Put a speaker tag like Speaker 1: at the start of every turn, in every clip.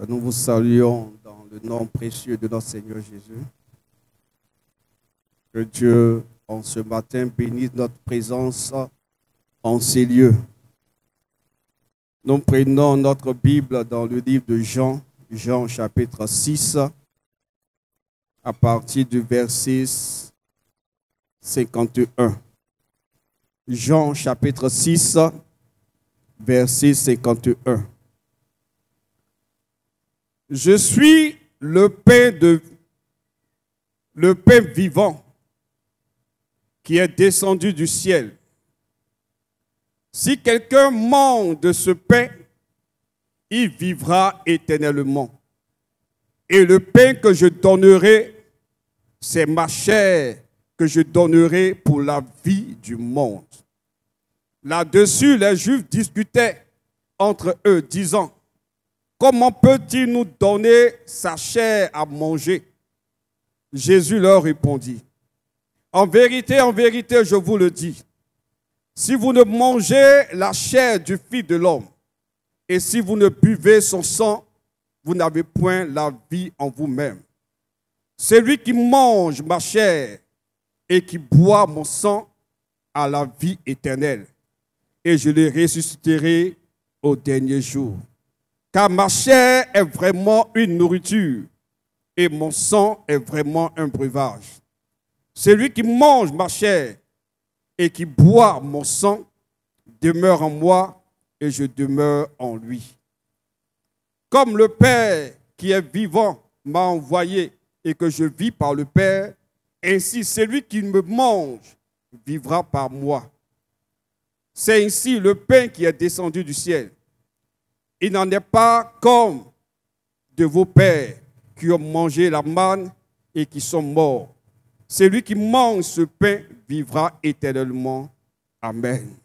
Speaker 1: Nous vous saluons dans le nom précieux de notre Seigneur Jésus. Que Dieu, en ce matin, bénisse notre présence en ces lieux. Nous prenons notre Bible dans le livre de Jean, Jean chapitre 6, à partir du verset 51. Jean chapitre 6, verset 51. Je suis le pain vivant qui est descendu du ciel. Si quelqu'un mange de ce pain, il vivra éternellement. Et le pain que je donnerai, c'est ma chair que je donnerai pour la vie du monde. Là-dessus, les Juifs discutaient entre eux, disant: comment peut-il nous donner sa chair à manger? Jésus leur répondit: en vérité, je vous le dis, si vous ne mangez la chair du Fils de l'homme, et si vous ne buvez son sang, vous n'avez point la vie en vous-même. Celui qui mange ma chair et qui boit mon sang a la vie éternelle, et je le ressusciterai au dernier jour. Car ma chair est vraiment une nourriture et mon sang est vraiment un breuvage. Celui qui mange ma chair et qui boit mon sang demeure en moi et je demeure en lui. Comme le Père qui est vivant m'a envoyé et que je vis par le Père, ainsi celui qui me mange vivra par moi. C'est ainsi le pain qui est descendu du ciel. Il n'en est pas comme de vos pères qui ont mangé la manne et qui sont morts. Celui qui mange ce pain vivra éternellement. Amen.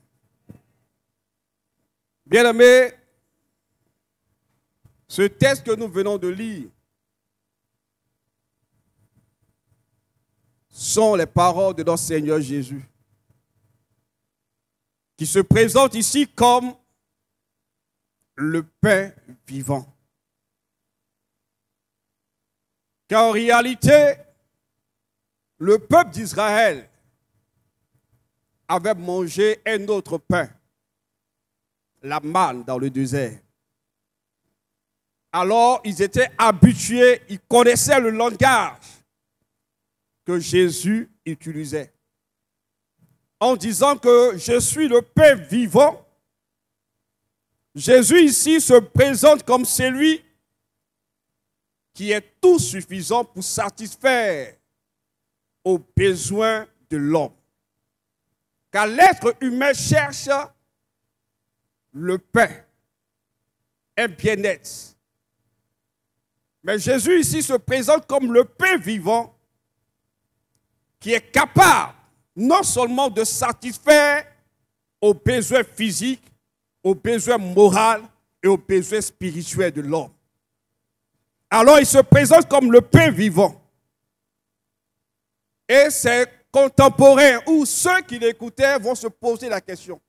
Speaker 1: Bien-aimés, ce texte que nous venons de lire sont les paroles de notre Seigneur Jésus, qui se présente ici comme le pain vivant. Car en réalité, le peuple d'Israël avait mangé un autre pain, la manne dans le désert. Alors, ils étaient habitués, ils connaissaient le langage que Jésus utilisait. En disant que je suis le pain vivant, Jésus ici se présente comme celui qui est tout suffisant pour satisfaire aux besoins de l'homme. Car l'être humain cherche le pain, un bien-être. Mais Jésus ici se présente comme le pain vivant qui est capable non seulement de satisfaire aux besoins physiques, aux besoins moraux et aux besoins spirituels de l'homme. Alors il se présente comme le pain vivant. Et ses contemporains ou ceux qui l'écoutaient vont se poser la question: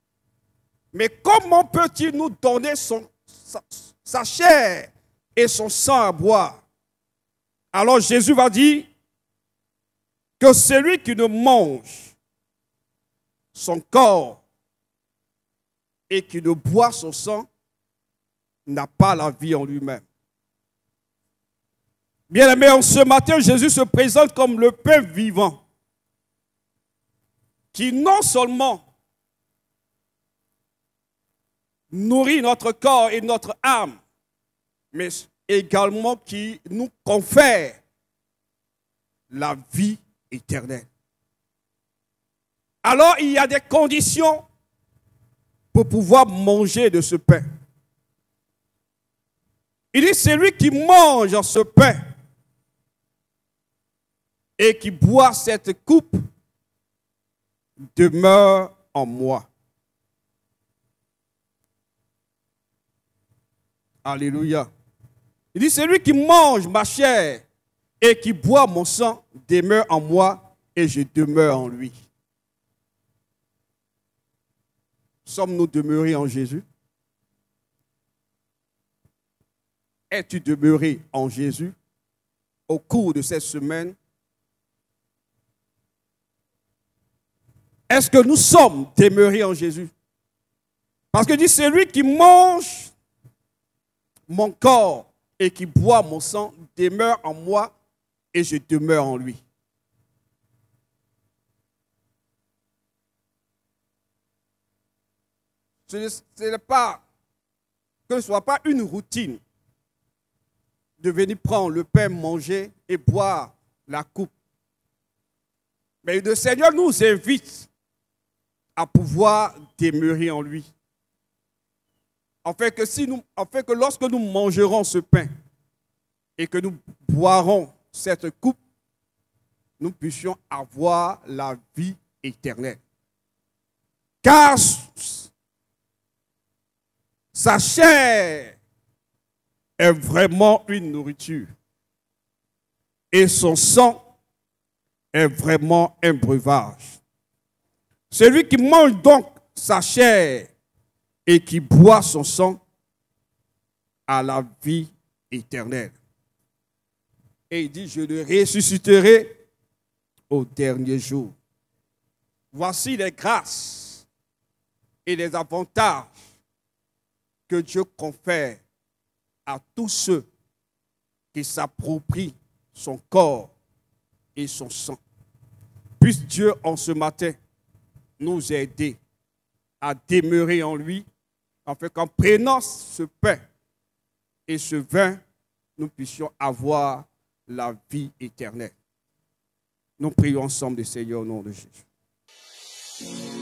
Speaker 1: mais comment peut-il nous donner sa chair et son sang à boire? Alors Jésus va dire que celui qui ne mange son corps et qui ne boit son sang n'a pas la vie en lui-même. Bien-aimés, en ce matin, Jésus se présente comme le pain vivant qui non seulement nourrit notre corps et notre âme, mais également qui nous confère la vie éternelle. Alors, il y a des conditions pour pouvoir manger de ce pain. Il dit: celui qui mange ce pain et qui boit cette coupe demeure en moi. Alléluia. Il dit: celui qui mange ma chair et qui boit mon sang demeure en moi et je demeure en lui. Sommes-nous demeurés en Jésus? es-tu demeuré en Jésus au cours de cette semaine? Est-ce que nous sommes demeurés en Jésus? Parce que dit, celui qui mange mon corps et qui boit mon sang demeure en moi et je demeure en lui. Ce n'est pas, que ce ne soit pas une routine de venir prendre le pain, manger et boire la coupe. Mais le Seigneur nous invite à pouvoir demeurer en lui. En fait que lorsque nous mangerons ce pain et que nous boirons cette coupe, nous puissions avoir la vie éternelle. Car sa chair est vraiment une nourriture et son sang est vraiment un breuvage. Celui qui mange donc sa chair et qui boit son sang a la vie éternelle. Et il dit, je le ressusciterai au dernier jour. Voici les grâces et les avantages que Dieu confère à tous ceux qui s'approprient son corps et son sang. Puisse Dieu en ce matin nous aider à demeurer en lui, afin qu'en prenant ce pain et ce vin, nous puissions avoir la vie éternelle. Nous prions ensemble le Seigneur au nom de Jésus.